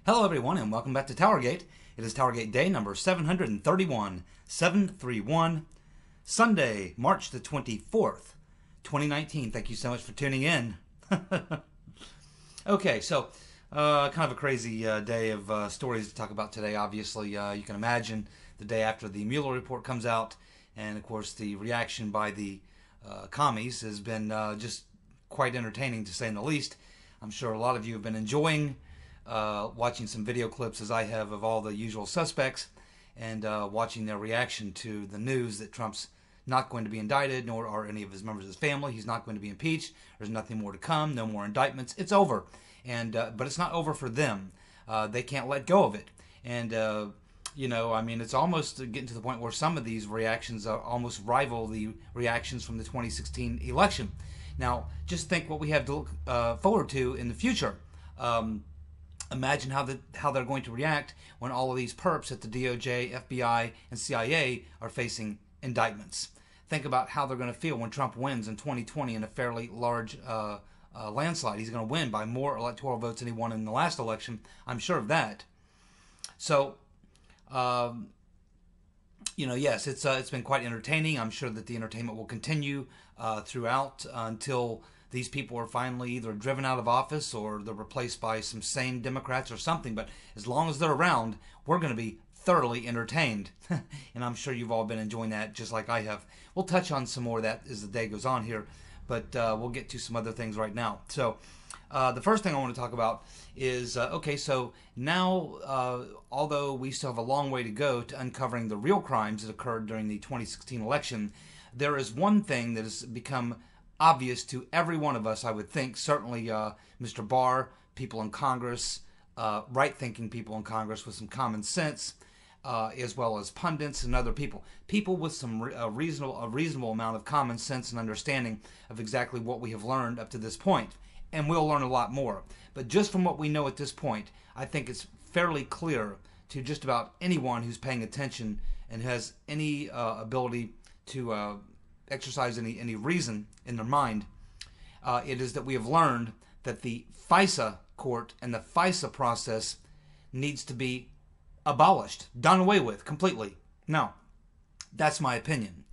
Hello everyone and welcome back to TowerGate. It is TowerGate day number 731, 731, Sunday, March the 24th, 2019. Thank you so much for tuning in. Okay, so kind of a crazy day of stories to talk about today. Obviously, you can imagine the day after the Mueller report comes out, and of course the reaction by the commies has been just quite entertaining to say the least. I'm sure a lot of you have been enjoying watching some video clips, as I have, of all the usual suspects, and watching their reaction to the news that Trump's not going to be indicted, nor are any of his members of his family. He's not going to be impeached. There's nothing more to come. No more indictments. It's over. And but it's not over for them. They can't let go of it. And you know, I mean, it's almost getting to the point where some of these reactions almost rival the reactions from the 2016 election. Now, just think what we have to look forward to in the future. Imagine how they're going to react when all of these perps at the DOJ, FBI, and CIA are facing indictments. Think about how they're going to feel when Trump wins in 2020 in a fairly large landslide. He's going to win by more electoral votes than he won in the last election. I'm sure of that. So, you know, yes, it's been quite entertaining. I'm sure that the entertainment will continue throughout until these people are finally either driven out of office or they're replaced by some sane Democrats or something. But as long as they're around, we're going to be thoroughly entertained. And I'm sure you've all been enjoying that just like I have. We'll touch on some more of that as the day goes on here, but we'll get to some other things right now. So the first thing I want to talk about is, okay, so now, although we still have a long way to go to uncovering the real crimes that occurred during the 2016 election, there is one thing that has become obvious to every one of us, I would think, certainly Mr. Barr, people in Congress, right-thinking people in Congress with some common sense, as well as pundits and other people with some reasonable amount of common sense and understanding of exactly what we have learned up to this point. And we'll learn a lot more. But just from what we know at this point, I think it's fairly clear to just about anyone who's paying attention and has any ability to exercise any reason in their mind, it is that we have learned that the FISA court and the FISA process needs to be abolished, done away with completely. Now, that's my opinion.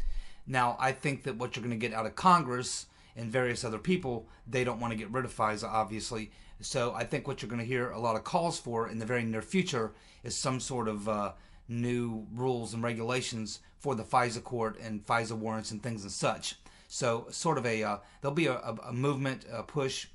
Now, I think that what you're going to get out of Congress and various other people, they don't want to get rid of FISA, obviously. So I think what you're going to hear a lot of calls for in the very near future is some sort of new rules and regulations for the FISA court and FISA warrants and things and such. So sort of there'll be a movement, a push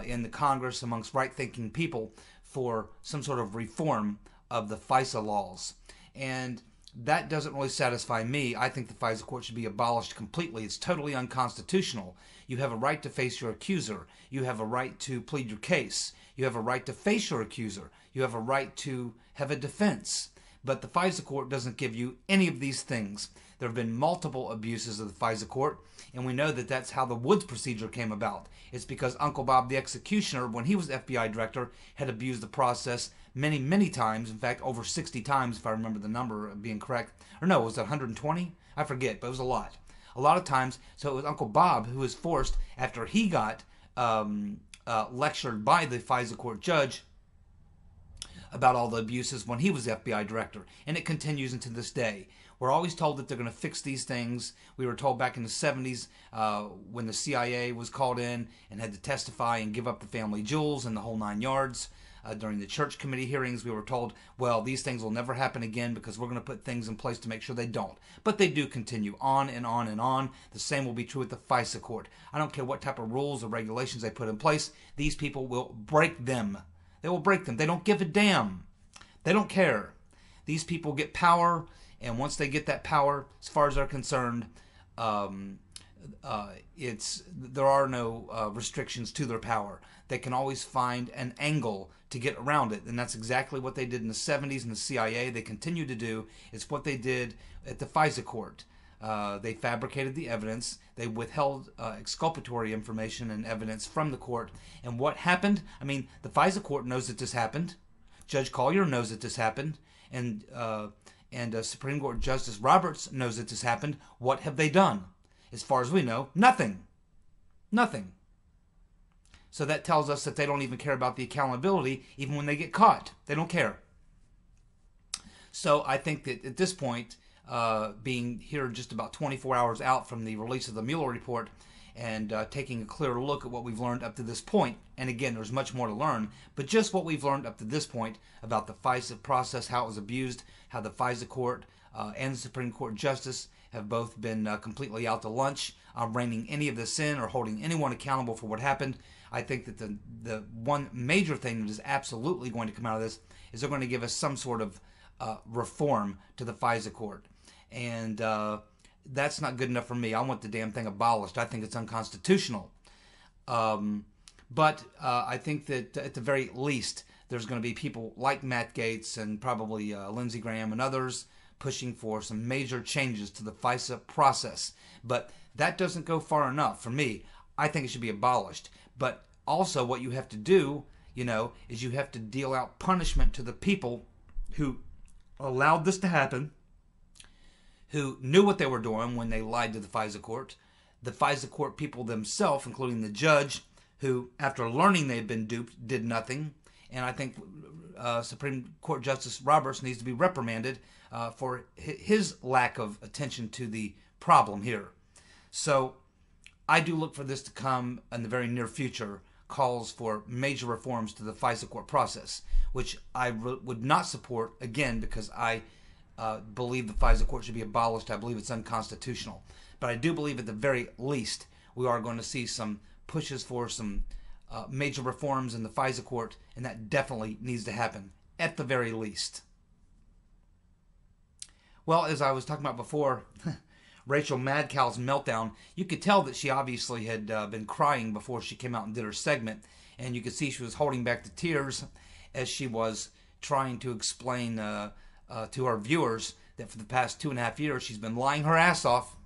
in the Congress amongst right-thinking people for some sort of reform of the FISA laws. And that doesn't really satisfy me. I think the FISA court should be abolished completely. It's totally unconstitutional. You have a right to face your accuser. You have a right to plead your case. You have a right to face your accuser. You have a right to have a defense. But the FISA court doesn't give you any of these things. There have been multiple abuses of the FISA court, and we know that that's how the Woods procedure came about. It's because Uncle Bob the executioner, when he was FBI director, had abused the process many, many times. In fact, over 60 times, if I remember the number being correct. Or no, was it 120? I forget, but it was a lot. A lot of times. So it was Uncle Bob who was forced, after he got lectured by the FISA court judge about all the abuses when he was FBI director. And it continues into this day. We're always told that they're going to fix these things. We were told back in the 70s when the CIA was called in and had to testify and give up the family jewels and the whole 9 yards. During the church committee hearings, we were told, well, these things will never happen again because we're going to put things in place to make sure they don't. But they do continue on and on and on. The same will be true with the FISA court. I don't care what type of rules or regulations they put in place. These people will break them. They will break them. They don't give a damn. They don't care. These people get power, and once they get that power, as far as they're concerned, there are no restrictions to their power. They can always find an angle to get around it, and that's exactly what they did in the 70s in the CIA. They continue to do. It's what they did at the FISA court. They fabricated the evidence. They withheld exculpatory information and evidence from the court. And what happened? I mean, the FISA court knows that this happened. Judge Collier knows that this happened. And Supreme Court Justice Roberts knows that this happened. What have they done? As far as we know, nothing. Nothing. So that tells us that they don't even care about the accountability, even when they get caught. They don't care. So I think that at this point, being here just about 24 hours out from the release of the Mueller report and taking a clear look at what we've learned up to this point, and again, there's much more to learn, but just what we've learned up to this point about the FISA process, how it was abused, how the FISA court and the Supreme Court justice have both been completely out to lunch, reining any of this in or holding anyone accountable for what happened. I think that the one major thing that is absolutely going to come out of this is they're going to give us some sort of reform to the FISA court. And that's not good enough for me. I want the damn thing abolished. I think it's unconstitutional. But I think that at the very least, there's going to be people like Matt Gaetz and probably Lindsey Graham and others pushing for some major changes to the FISA process. But that doesn't go far enough for me. I think it should be abolished. But also what you have to do, is you have to deal out punishment to the people who allowed this to happen, who knew what they were doing when they lied to the FISA court, the FISA court people themselves, including the judge, who, after learning they'd been duped, did nothing. And I think Supreme Court Justice Roberts needs to be reprimanded for his lack of attention to the problem here. So I do look for this to come in the very near future, calls for major reforms to the FISA court process, which I would not support, again, because I believe the FISA court should be abolished. I believe it's unconstitutional. But I do believe at the very least we are going to see some pushes for some major reforms in the FISA court, and that definitely needs to happen, at the very least. Well, as I was talking about before, Rachel Madcow's meltdown, you could tell that she obviously had been crying before she came out and did her segment, and you could see she was holding back the tears as she was trying to explain to our viewers that for the past 2.5 years she's been lying her ass off.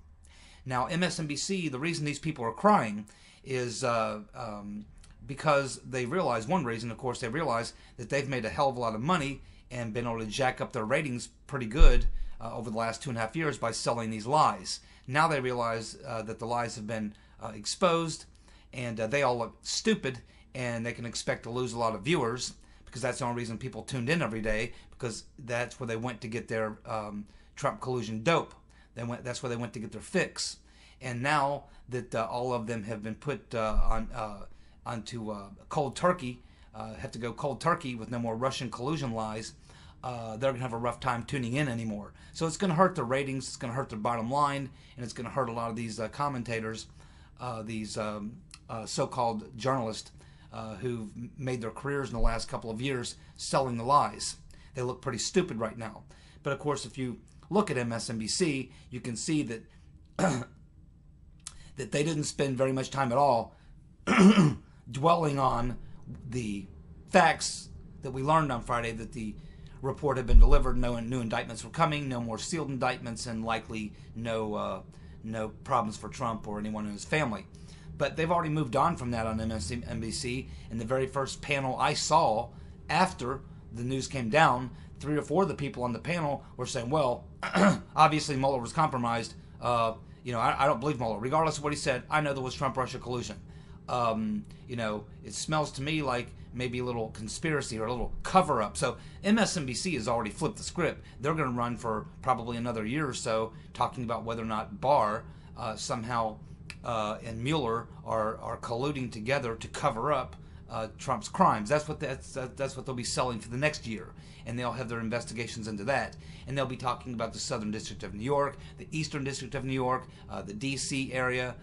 Now, MSNBC, the reason these people are crying is because they realize, one reason, of course, they realize that they've made a hell of a lot of money and been able to jack up their ratings pretty good over the last 2.5 years by selling these lies. Now they realize that the lies have been exposed, and they all look stupid, and they can expect to lose a lot of viewers, because that's the only reason people tuned in every day, because that's where they went to get their Trump collusion dope. That's where they went to get their fix. And now that all of them have been put onto cold turkey, have to go cold turkey with no more Russian collusion lies, they're going to have a rough time tuning in anymore. So it's going to hurt their ratings, it's going to hurt their bottom line, and it's going to hurt a lot of these commentators, these so-called journalists who've made their careers in the last couple of years selling the lies. They look pretty stupid right now. But of course, if you look at MSNBC, you can see that that they didn't spend very much time at all dwelling on the facts that we learned on Friday, that the report had been delivered, no new indictments were coming, no more sealed indictments, and likely no problems for Trump or anyone in his family. But they've already moved on from that on MSNBC. In the very first panel I saw after the news came down, 3 or 4 of the people on the panel were saying, well, obviously Mueller was compromised. I don't believe Mueller. Regardless of what he said, I know there was Trump-Russia collusion. It smells to me like maybe a little conspiracy or a little cover-up. So MSNBC has already flipped the script. They're going to run for probably another year or so talking about whether or not Barr somehow and Mueller are colluding together to cover up Trump's crimes. That's what they'll be selling for the next year, and they'll have their investigations into that. And they'll be talking about the Southern District of New York, the Eastern District of New York, the D.C. area,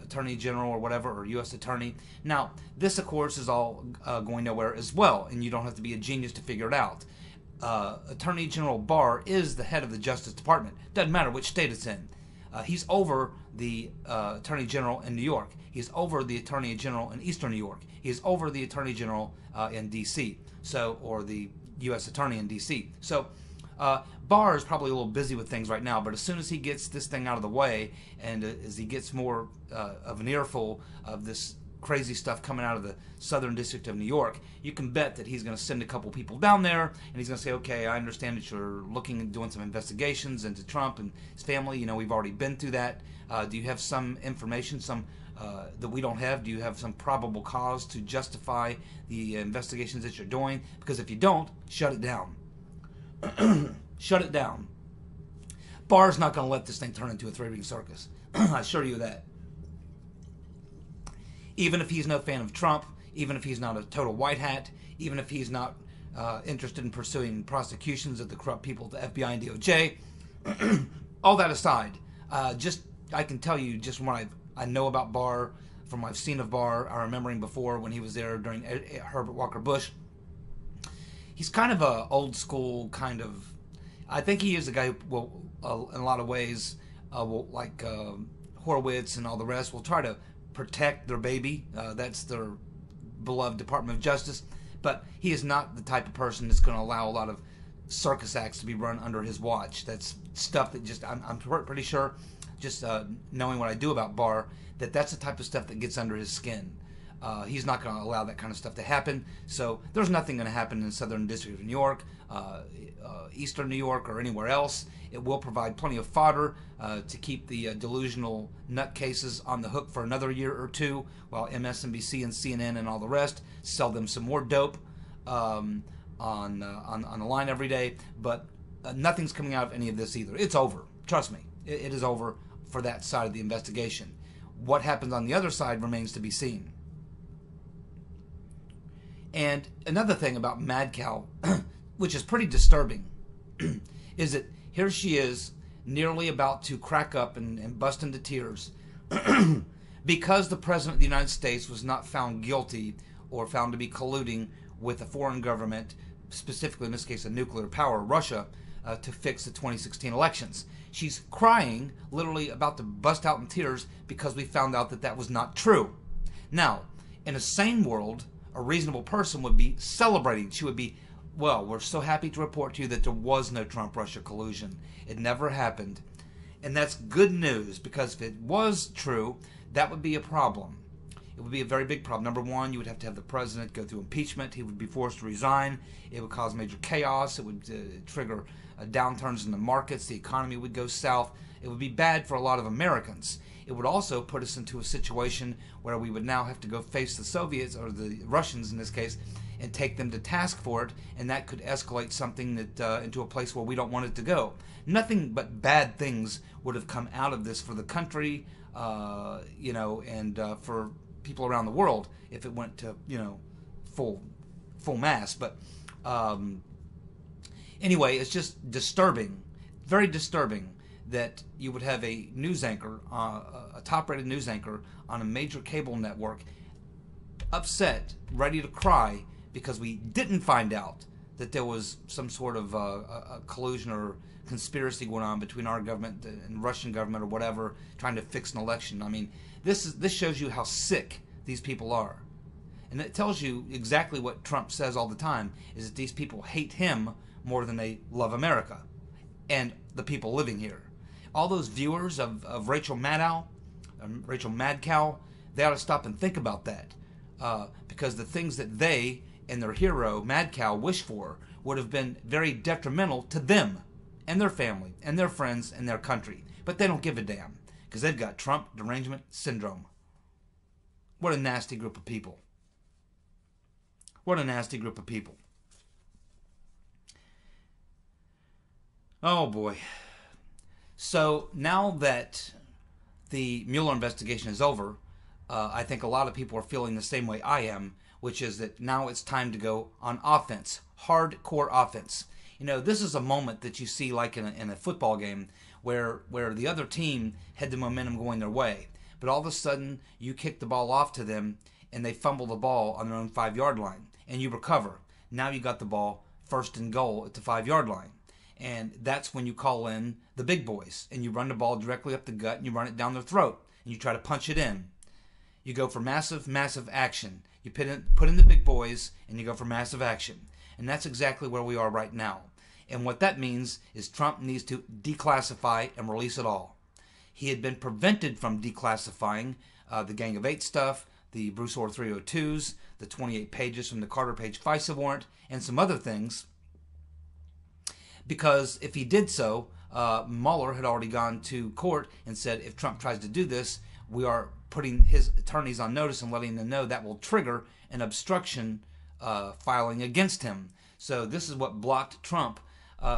Attorney General or whatever, or U.S. Attorney. Now, this, of course, is all going nowhere as well, and you don't have to be a genius to figure it out. Attorney General Barr is the head of the Justice Department. Doesn't matter which state it's in. He's over the Attorney General in New York. He's over the Attorney General in Eastern New York. He's over the Attorney General in D.C. or the U.S. Attorney in D.C. So Barr is probably a little busy with things right now, but as soon as he gets this thing out of the way, and as he gets more of an earful of this crazy stuff coming out of the Southern District of New York, you can bet that he's going to send a couple people down there, and he's going to say, okay, I understand that you're looking and doing some investigations into Trump and his family. We've already been through that. Do you have some information, that we don't have? Do you have some probable cause to justify the investigations that you're doing? Because if you don't, shut it down. Shut it down. Barr's not going to let this thing turn into a three-ring circus. I assure you that. Even if he's no fan of Trump, even if he's not a total white hat, even if he's not interested in pursuing prosecutions of the corrupt people at the FBI and DOJ, all that aside, I can tell you just from what I know about Barr, from what I've seen of Barr. I remember him before when he was there during Herbert Walker Bush. He's kind of a old school kind of. I think he is a guy who will, in a lot of ways, like Horowitz and all the rest, will try to protect their baby. That's their beloved Department of Justice. But he is not the type of person that's going to allow a lot of circus acts to be run under his watch. That's stuff that just, I'm pretty sure, just knowing what I do about Barr, that's the type of stuff that gets under his skin. He's not going to allow that kind of stuff to happen. So there's nothing going to happen in the Southern District of New York, Eastern New York, or anywhere else. It will provide plenty of fodder to keep the delusional nutcases on the hook for another year or two, while MSNBC and CNN and all the rest sell them some more dope on the line every day. But nothing's coming out of any of this either. It's over. Trust me. It is over for that side of the investigation. What happens on the other side remains to be seen. And another thing about Mad Cow, which is pretty disturbing, is that here she is, nearly about to crack up and bust into tears because the President of the United States was not found guilty or found to be colluding with a foreign government, specifically in this case a nuclear power, Russia, to fix the 2016 elections. She's crying, literally about to bust out in tears, because we found out that was not true. Now, in a sane world, a reasonable person would be celebrating. She would be, well, we're so happy to report to you that there was no Trump-Russia collusion. It never happened. And that's good news, because if it was true, that would be a problem. It would be a very big problem. Number one, you would have to have the president go through impeachment. He would be forced to resign. It would cause major chaos. It would trigger downturns in the markets. The economy would go south. It would be bad for a lot of Americans. It would also put us into a situation where we would now have to go face the Soviets, or the Russians in this case, and take them to task for it, and that could escalate something that into a place where we don't want it to go. Nothing but bad things would have come out of this for the country, and for people around the world if it went to full mass. But anyway, it's just disturbing, very disturbing, that you would have a news anchor, a top-rated news anchor on a major cable network, upset, ready to cry, because we didn't find out that there was some sort of a collusion or conspiracy going on between our government and Russian government or whatever, trying to fix an election. I mean, this shows you how sick these people are. And it tells you exactly what Trump says all the time, is that these people hate him more than they love America and the people living here. All those viewers of Rachel Maddow, Rachel Mad Cow, they ought to stop and think about that. Because the things that they and their hero, Mad Cow, wish for would have been very detrimental to them and their family and their friends and their country. But they don't give a damn, because they've got Trump derangement syndrome. What a nasty group of people. What a nasty group of people. Oh boy. So now that the Mueller investigation is over, I think a lot of people are feeling the same way I am, which is that now it's time to go on offense, hardcore offense. This is a moment that you see like in a football game where the other team had the momentum going their way, but all of a sudden you kick the ball off to them and they fumble the ball on their own 5-yard line, and you recover. Now you got the ball first and goal at the 5-yard line. And that's when you call in the big boys, and you run the ball directly up the gut, and you run it down their throat, and you try to punch it in. You go for massive, massive action. You put in the big boys, and you go for massive action. And that's exactly where we are right now. And what that means is Trump needs to declassify and release it all. He had been prevented from declassifying the Gang of Eight stuff, the Bruce Orr 302s, the 28 pages from the Carter Page FISA warrant, and some other things. Because if he did so, Mueller had already gone to court and said, if Trump tries to do this, we are putting his attorneys on notice and letting them know that will trigger an obstruction filing against him. So this is what blocked Trump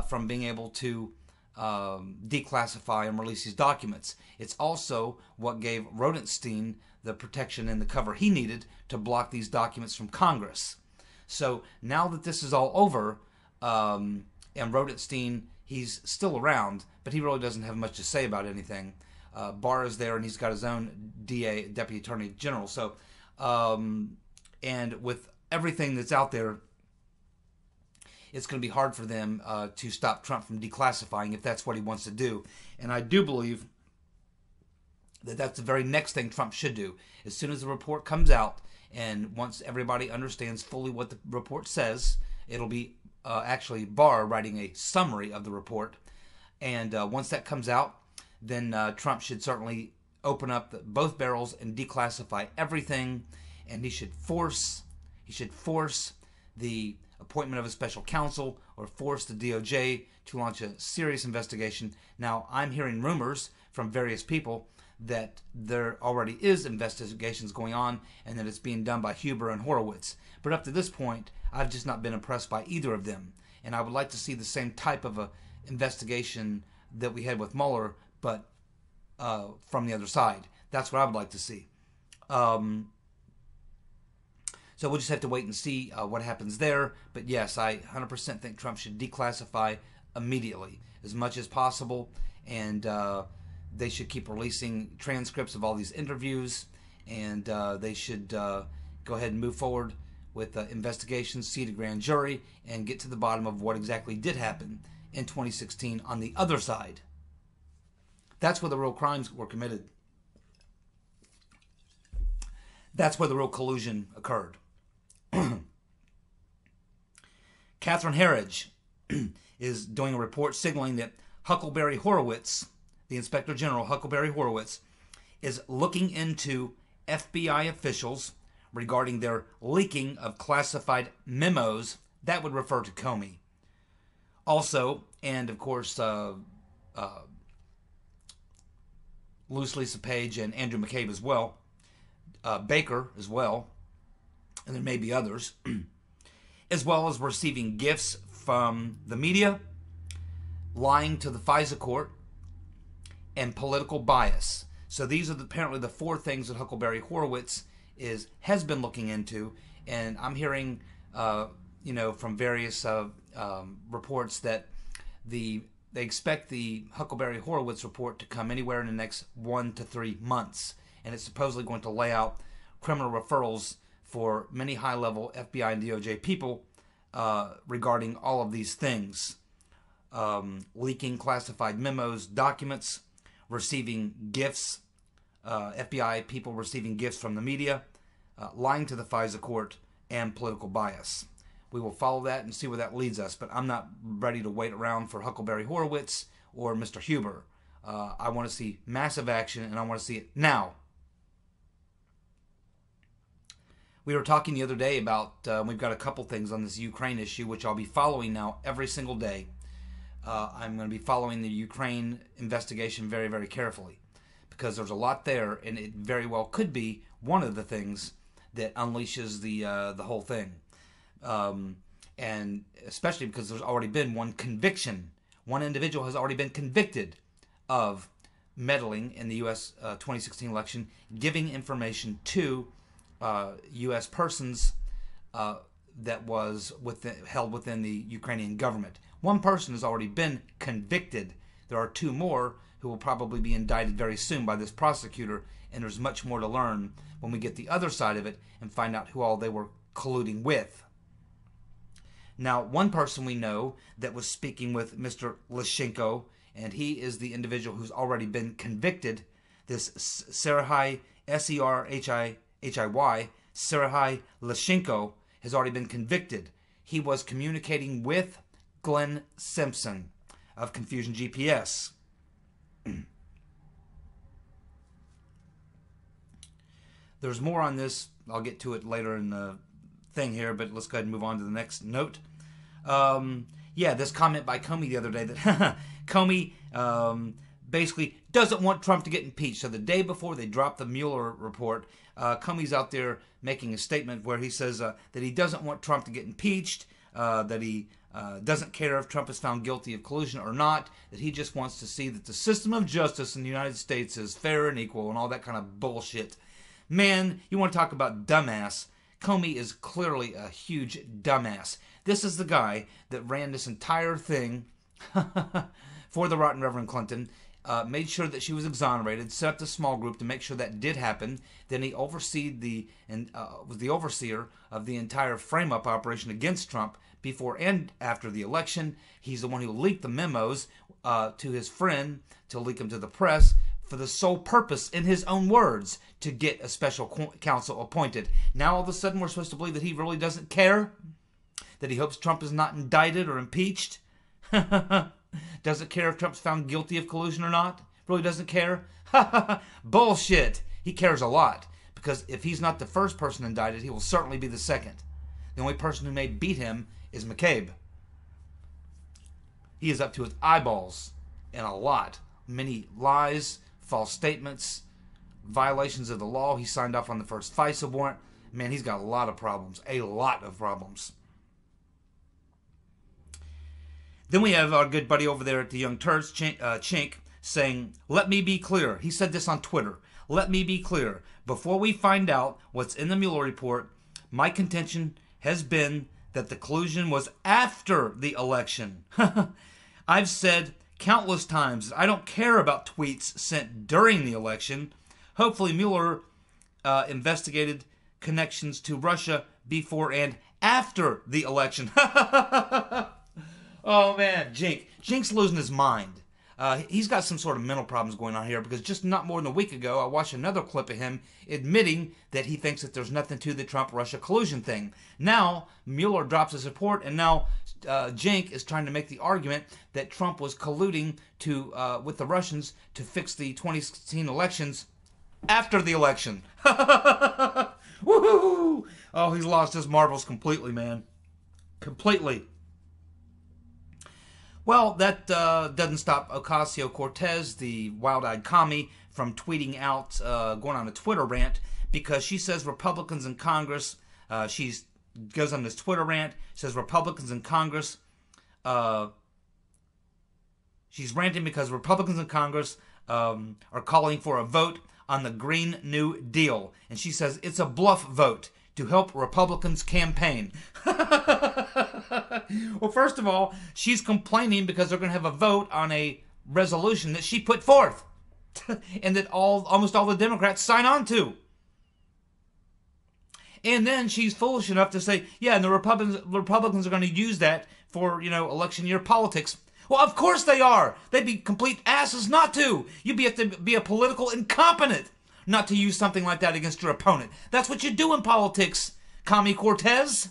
from being able to declassify and release these documents. It's also what gave Rodenstein the protection and the cover he needed to block these documents from Congress. So now that this is all over, and Rodenstein, he's still around, but he really doesn't have much to say about anything. Barr is there, and he's got his own DA, Deputy Attorney General. So, and with everything that's out there, it's going to be hard for them to stop Trump from declassifying if that's what he wants to do. And I do believe that that's the very next thing Trump should do. As soon as the report comes out, and once everybody understands fully what the report says, it'll be actually Barr writing a summary of the report. And once that comes out, then Trump should certainly open up both barrels and declassify everything. And he should force the appointment of a special counsel or force the DOJ to launch a serious investigation. Now, I'm hearing rumors from various people that there already is investigations going on and that it's being done by Huber and Horowitz. But up to this point, I've just not been impressed by either of them. And I would like to see the same type of a investigation that we had with Mueller, but from the other side. That's what I would like to see. So we'll just have to wait and see what happens there. But yes, I 100% think Trump should declassify immediately as much as possible. And they should keep releasing transcripts of all these interviews. And they should go ahead and move forward with investigations, seat a grand jury, and get to the bottom of what exactly did happen in 2016 on the other side. That's where the real crimes were committed. That's where the real collusion occurred. Catherine Herridge is doing a report signaling that Huckleberry Horowitz, the Inspector General Huckleberry Horowitz, is looking into FBI officials regarding their leaking of classified memos. That would refer to Comey. Also, and of course, Lisa Page and Andrew McCabe as well, Baker as well, and there may be others, as well as receiving gifts from the media, lying to the FISA court, and political bias. So these are apparently the four things that Huckleberry Horowitz has been looking into, and I'm hearing, from various reports that they expect the Huckleberry Horowitz report to come anywhere in the next 1 to 3 months, and it's supposedly going to lay out criminal referrals for many high-level FBI and DOJ people regarding all of these things. Leaking classified memos, documents, receiving gifts, FBI people receiving gifts from the media, lying to the FISA court, and political bias. We will follow that and see where that leads us, but I'm not ready to wait around for Huckleberry Horowitz or Mr. Huber. I want to see massive action, and I want to see it now. We were talking the other day about, we've got a couple things on this Ukraine issue, which I'll be following now every single day. I'm going to be following the Ukraine investigation very, very carefully, because there's a lot there, and it very well could be one of the things that unleashes the whole thing. And especially because there's already been one conviction. One individual has already been convicted of meddling in the U.S. 2016 election, giving information to U.S. persons that was held within the Ukrainian government. One person has already been convicted. There are 2 more who will probably be indicted very soon by this prosecutor, and there's much more to learn when we get the other side of it and find out who all they were colluding with. Now, one person we know that was speaking with Mr. Lyshenko, and he is the individual who's already been convicted, this Serhiy, Serhiy, Serhiy Lyshenko has already been convicted. He was communicating with Glenn Simpson of Confusion GPS. There's more on this. I'll get to it later in the thing here, but let's go ahead and move on to the next note. Yeah, this comment by Comey the other day that Comey basically doesn't want Trump to get impeached. So the day before they dropped the Mueller report, Comey's out there making a statement where he says that he doesn't want Trump to get impeached, that he doesn't care if Trump is found guilty of collusion or not, that he just wants to see that the system of justice in the United States is fair and equal and all that kind of bullshit. Man, you want to talk about dumbass. Comey is clearly a huge dumbass. This is the guy that ran this entire thing for the rotten Reverend Clinton, made sure that she was exonerated, set up the small group to make sure that did happen. Then he was the overseer of the entire frame-up operation against Trump before and after the election. He's the one who leaked the memos to his friend to leak them to the press for the sole purpose, in his own words, to get a special counsel appointed. Now all of a sudden we're supposed to believe that he really doesn't care? That he hopes Trump is not indicted or impeached? Doesn't care if Trump's found guilty of collusion or not? Really doesn't care? Bullshit! He cares a lot, because if he's not the first person indicted, he will certainly be the second. The only person who may beat him is McCabe. He is up to his eyeballs in a lot. Many lies, false statements, violations of the law. He signed off on the first FISA warrant. Man, he's got a lot of problems. A lot of problems. Then we have our good buddy over there at the Young Turds, Chink, saying, "Let me be clear." He said this on Twitter. "Let me be clear. Before we find out what's in the Mueller report, my contention has been that the collusion was after the election. I've said countless times that I don't care about tweets sent during the election. Hopefully Mueller investigated connections to Russia before and after the election." Oh man, Jink's losing his mind. He's got some sort of mental problems going on here, because just not more than a week ago I watched another clip of him admitting that he thinks that there's nothing to the Trump-Russia collusion thing. Now Mueller drops his report, and now Jink is trying to make the argument that Trump was colluding with the Russians to fix the 2016 elections after the election. Woohoo! Oh, he's lost his marbles completely, man. Completely. Well, that doesn't stop Ocasio-Cortez, the wild-eyed commie, from tweeting out, going on a Twitter rant, because she says Republicans in Congress, she goes on this Twitter rant, says Republicans in Congress, she's ranting because Republicans in Congress are calling for a vote on the Green New Deal. And she says it's a bluff vote to help Republicans campaign. Well, first of all, she's complaining because they're going to have a vote on a resolution that she put forth and that almost all the Democrats sign on to. And then she's foolish enough to say, yeah, and the Republicans are going to use that for, election year politics. Well, of course they are. They'd be complete asses not to. You'd have to be a political incompetent not to use something like that against your opponent. That's what you do in politics, Commie Cortez.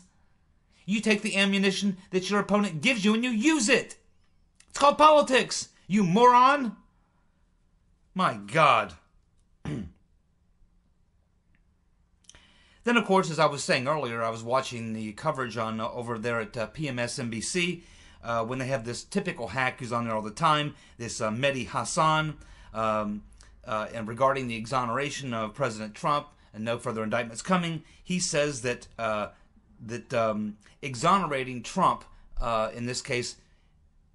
You take the ammunition that your opponent gives you and you use it. It's called politics, you moron. My God. Then, of course, as I was saying earlier, I was watching the coverage on over there at PMSNBC when they have this typical hack who's on there all the time, this Mehdi Hassan, and regarding the exoneration of President Trump and no further indictments coming, he says that exonerating Trump, in this case,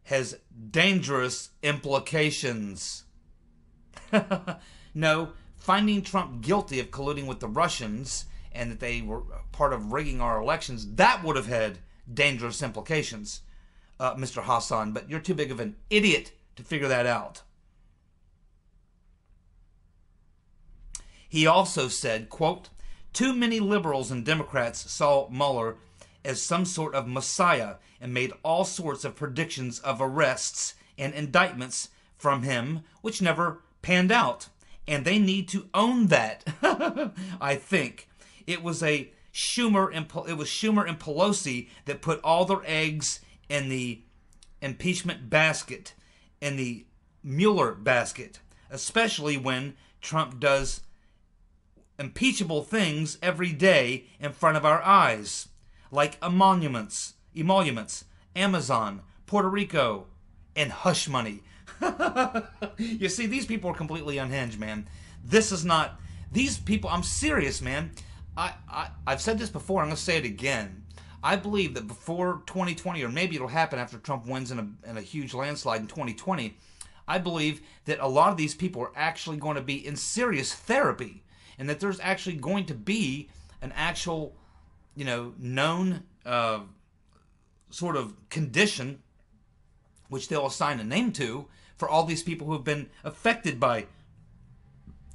has dangerous implications. No, finding Trump guilty of colluding with the Russians and that they were part of rigging our elections, that would have had dangerous implications, Mr. Hassan. But you're too big of an idiot to figure that out. He also said, quote, "Too many liberals and Democrats saw Mueller as some sort of messiah and made all sorts of predictions of arrests and indictments from him, which never panned out. And they need to own that." I think it was Schumer and Pelosi that put all their eggs in the impeachment basket, in the Mueller basket, especially when Trump does impeachable things every day in front of our eyes, like emoluments, Amazon, Puerto Rico, and hush money. You see, these people are completely unhinged, man. This is not... These people... I'm serious, man. I've said this before. I'm going to say it again. I believe that before 2020, or maybe it'll happen after Trump wins in a huge landslide in 2020, I believe that a lot of these people are actually going to be in serious therapy, and that there's actually going to be an actual, known sort of condition, which they'll assign a name to, for all these people who have been affected by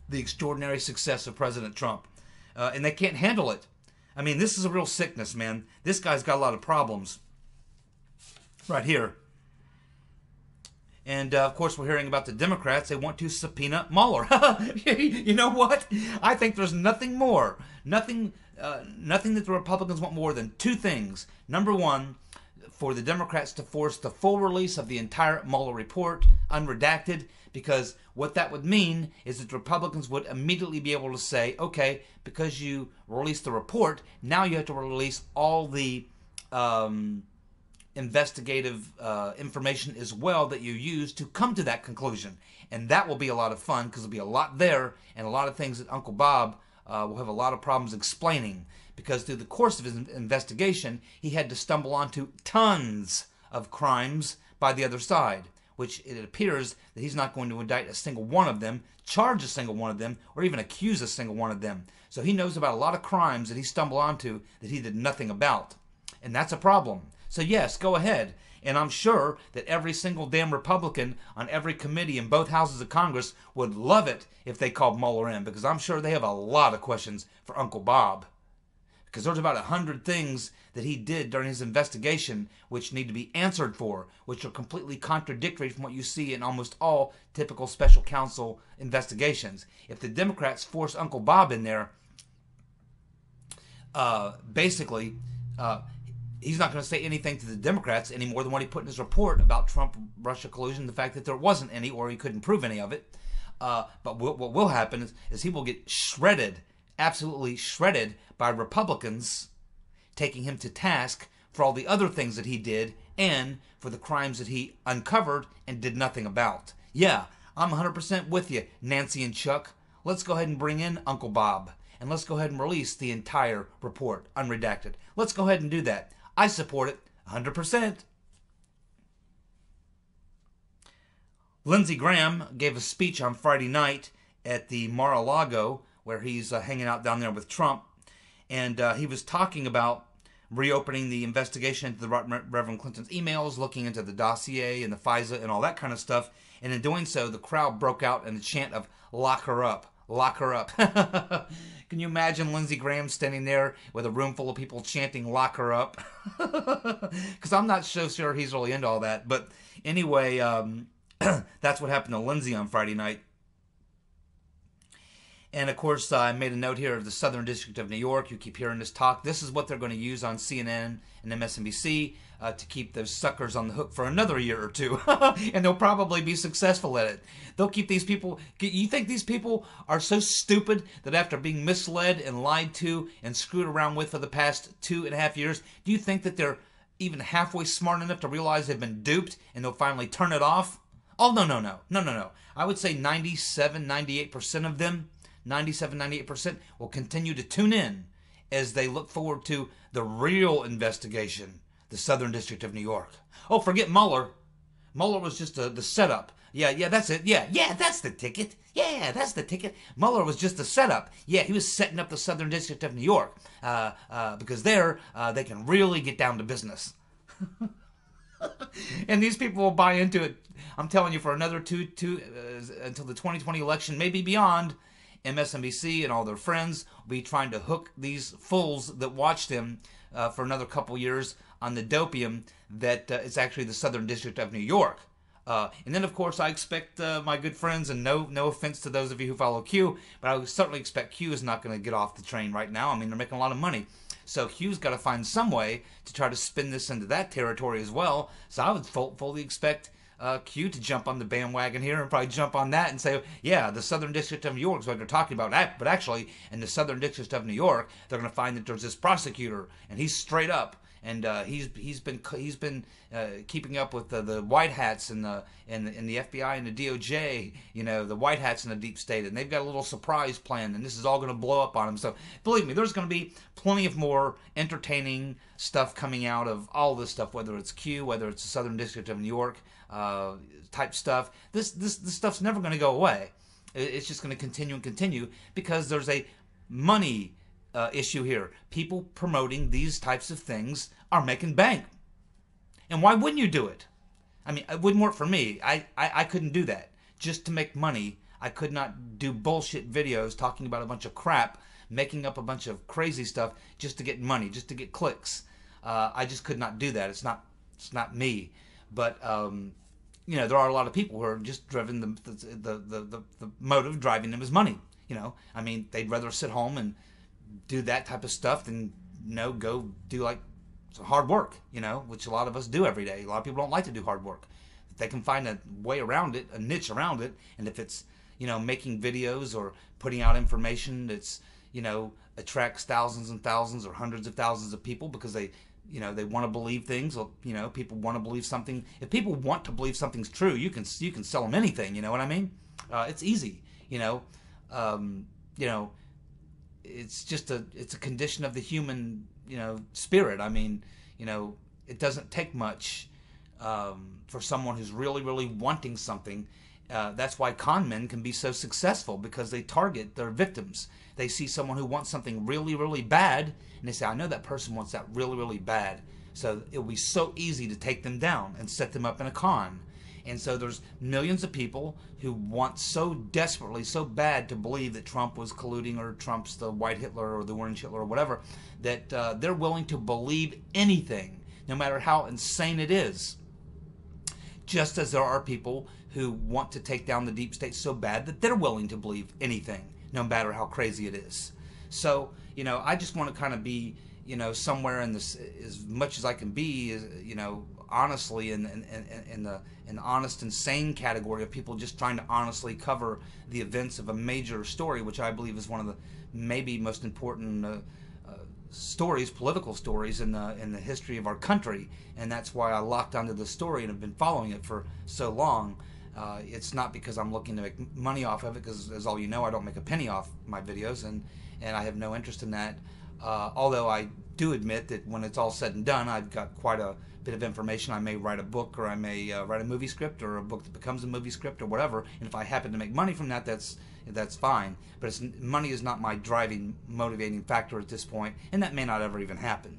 the extraordinary success of President Trump. And they can't handle it. I mean, this is a real sickness, man. This guy's got a lot of problems. Right here. And, of course, we're hearing about the Democrats. They want to subpoena Mueller. You know what? I think there's nothing more. Nothing that the Republicans want more than two things. Number one, for the Democrats to force the full release of the entire Mueller report, unredacted, because what that would mean is that the Republicans would immediately be able to say, okay, because you released the report, now you have to release all the investigative information as well that you used to come to that conclusion. And that will be a lot of fun, because there'll be a lot there and a lot of things that Uncle Bob will have a lot of problems explaining, because through the course of his investigation, he had to stumble onto tons of crimes by the other side, which it appears that he's not going to indict a single one of them, charge a single one of them, or even accuse a single one of them. So he knows about a lot of crimes that he stumbled onto that he did nothing about. And that's a problem. So yes, go ahead. And I'm sure that every single damn Republican on every committee in both houses of Congress would love it if they called Mueller in, because I'm sure they have a lot of questions for Uncle Bob. Because there's about 100 things that he did during his investigation which need to be answered for, which are completely contradictory from what you see in almost all typical special counsel investigations. If the Democrats force Uncle Bob in there, basically, he's not going to say anything to the Democrats any more than what he put in his report about Trump-Russia collusion, the fact that there wasn't any, or he couldn't prove any of it. But what will happen is he will get shredded, absolutely shredded, by Republicans taking him to task for all the other things that he did and for the crimes that he uncovered and did nothing about. Yeah, I'm 100% with you, Nancy and Chuck. Let's go ahead and bring in Uncle Bob, and let's go ahead and release the entire report, unredacted. Let's go ahead and do that. I support it 100%. Lindsey Graham gave a speech on Friday night at the Mar-a-Lago, where he's hanging out down there with Trump. And he was talking about reopening the investigation into the Reverend Clinton's emails, looking into the dossier and the FISA and all that kind of stuff. And in doing so, the crowd broke out in a chant of, "Lock her up, lock her up." Can you imagine Lindsey Graham standing there with a room full of people chanting, "Lock her up"? Because I'm not so sure he's really into all that. But anyway, that's what happened to Lindsey on Friday night. And, of course, I made a note here of the Southern District of New York. You keep hearing this talk. This is what they're going to use on CNN and MSNBC to keep those suckers on the hook for another year or two. And they'll probably be successful at it. They'll keep these people... You think these people are so stupid that after being misled and lied to and screwed around with for the past 2.5 years, do you think that they're even halfway smart enough to realize they've been duped and they'll finally turn it off? Oh, no. I would say 98% of them... 98% will continue to tune in as they look forward to the real investigation, the Southern District of New York. Oh, forget Mueller. Mueller was just the setup. Yeah, that's it. Yeah, that's the ticket. Yeah, that's the ticket. Mueller was just a setup. Yeah, he was setting up the Southern District of New York because there they can really get down to business. And these people will buy into it. I'm telling you, for another two until the 2020 election, maybe beyond. MSNBC and all their friends will be trying to hook these fools that watch them for another couple years on the dopium that it's actually the Southern District of New York. And then, of course, I expect my good friends, and no offense to those of you who follow Q, but I would certainly expect Q is not going to get off the train right now. I mean, they're making a lot of money. So Q's got to find some way to try to spin this into that territory as well. So I would fully expect Q to jump on the bandwagon here and probably jump on that and say, yeah, the Southern District of New York is what they're talking about. But actually, in the Southern District of New York, they're going to find that there's this prosecutor, and he's straight up, and he's been keeping up with the white hats and the FBI and the DOJ, the white hats in the deep state, and they've got a little surprise plan, and this is all going to blow up on them. So believe me, there's going to be plenty of more entertaining stuff coming out of all this stuff, whether it's Q, whether it's the Southern District of New York type stuff. This stuff's never going to go away. It's just going to continue and continue because there's a money issue here. People promoting these types of things are making bank. And why wouldn't you do it? I mean, it wouldn't work for me. I couldn't do that. Just to make money, I could not do bullshit videos talking about a bunch of crap, making up a bunch of crazy stuff just to get money, just to get clicks. I just could not do that. It's not me. But there are a lot of people who are just driven the motive driving them is money. I mean, they'd rather sit home and do that type of stuff than go do like hard work, which a lot of us do every day. A lot of people don't like to do hard work. If they can find a way around it, a niche around it, and if it's making videos or putting out information that's attracts thousands and thousands or hundreds of thousands of people because they want to believe things, or people want to believe something. If people want to believe something's true, you can sell them anything. You know what I mean? It's easy. It's just it's a condition of the human spirit. I mean, it doesn't take much for someone who's really, really wanting something. That's why con men can be so successful, because they target their victims. They see someone who wants something really, really bad, and they say, I know that person wants that really, really bad. So it'll be so easy to take them down and set them up in a con. And so there's millions of people who want so desperately, so bad to believe that Trump was colluding, or Trump's the white Hitler or the orange Hitler or whatever, that they're willing to believe anything, no matter how insane it is. Just as there are people who want to take down the deep state so bad that they're willing to believe anything, no matter how crazy it is. So, I just want to kind of be, somewhere in this, as much as I can be, honestly, in the honest and sane category of people just trying to honestly cover the events of a major story, which I believe is one of the maybe most important stories, political stories in the history of our country. And that's why I locked onto this story and have been following it for so long. It's not because I'm looking to make money off of it, because as all you know, I don't make a penny off my videos, and I have no interest in that. Although I do admit that when it's all said and done, I've got quite a bit of information. I may write a book, or I may write a movie script, or a book that becomes a movie script, or whatever. And if I happen to make money from that, that's fine. But money is not my driving, motivating factor at this point, and that may not ever even happen.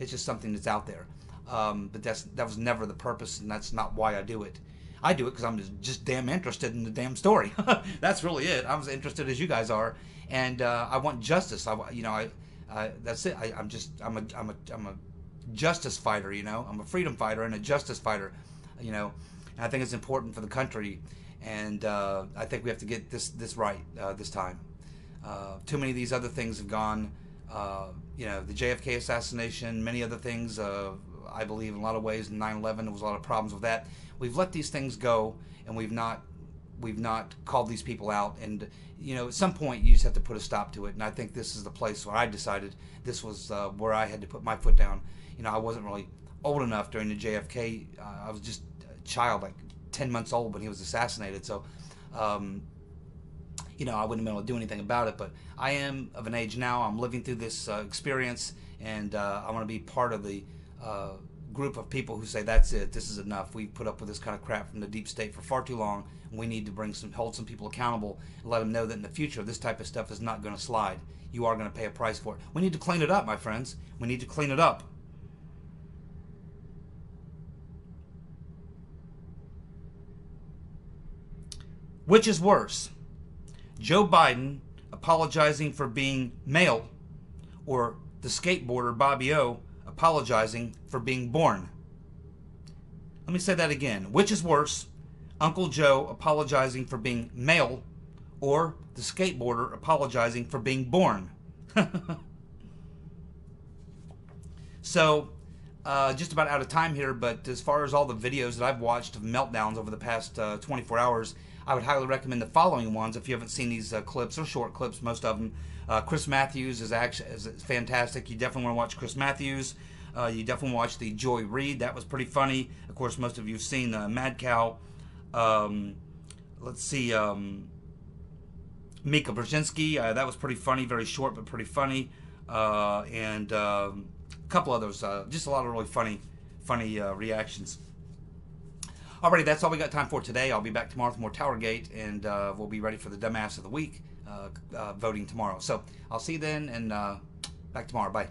It's just something that's out there. But that was never the purpose, and that's not why I do it. I do it because I'm just damn interested in the damn story. That's really it. I'm as interested as you guys are, and I want justice. That's it. I'm a justice fighter. I'm a freedom fighter and a justice fighter. And I think it's important for the country, and I think we have to get this right this time. Too many of these other things have gone. The JFK assassination, many other things. I believe in a lot of ways, 9/11, there was a lot of problems with that. We've let these things go, and we've not called these people out. And at some point you just have to put a stop to it. And I think this is the place where I decided this was where I had to put my foot down. I wasn't really old enough during the JFK. I was just a child, like 10 months old when he was assassinated. So, I wouldn't have been able to do anything about it. But I am of an age now. I'm living through this experience, and I want to be part of the group of people who say, that's it, this is enough. We've put up with this kind of crap from the deep state for far too long, and we need to hold some people accountable and let them know that in the future this type of stuff is not going to slide. You are going to pay a price for it. We need to clean it up, my friends. We need to clean it up. Which is worse? Joe Biden apologizing for being male, or the skateboarder Bobby O apologizing for being born? Let me say that again. Which is worse? Uncle Joe apologizing for being male, or the skateboarder apologizing for being born? So, Just about out of time here, but as far as all the videos that I've watched of meltdowns over the past 24 hours, I would highly recommend the following ones if you haven't seen these clips. Or short clips, most of them. Chris Matthews is fantastic. You definitely want to watch Chris Matthews. You definitely watch the Joy Reid. That was pretty funny. Of course, most of you have seen Mad Cow. Let's see, Mika Brzezinski. That was pretty funny. Very short, but pretty funny. And a couple others. Just a lot of really funny reactions. Alrighty, that's all we got time for today. I'll be back tomorrow with more TowerGate, and we'll be ready for the Dumbass of the Week voting tomorrow. So I'll see you then, and back tomorrow. Bye.